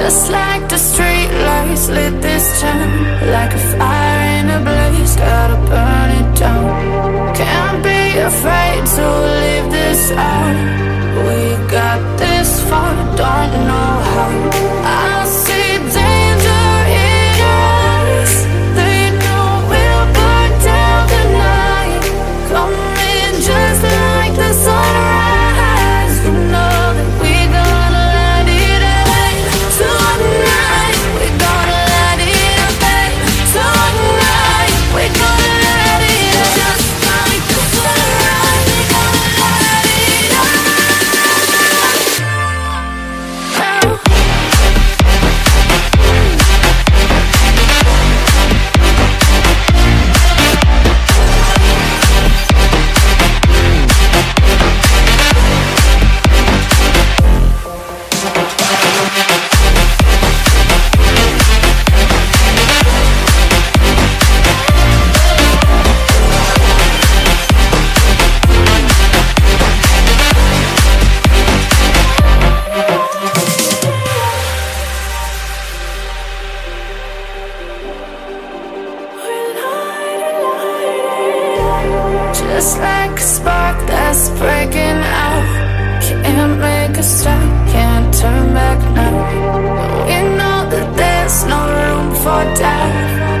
Just like the street lights lit this town, like a fire in a blaze, gotta burn it down. Can't be afraid to leave this out. We got this far, don't know how. I see danger in your eyes. They know we'll burn down the night. Coming just like the sunrise. You know that we're gonna let it rain. Tonight we're gonna let it rain. Tonight we're gonna let it rain. Just like the sunrise, we're gonna let it rain. Just like a spark that's breaking out. Can't make a stop, can't turn back now. We know that there's no room for doubt.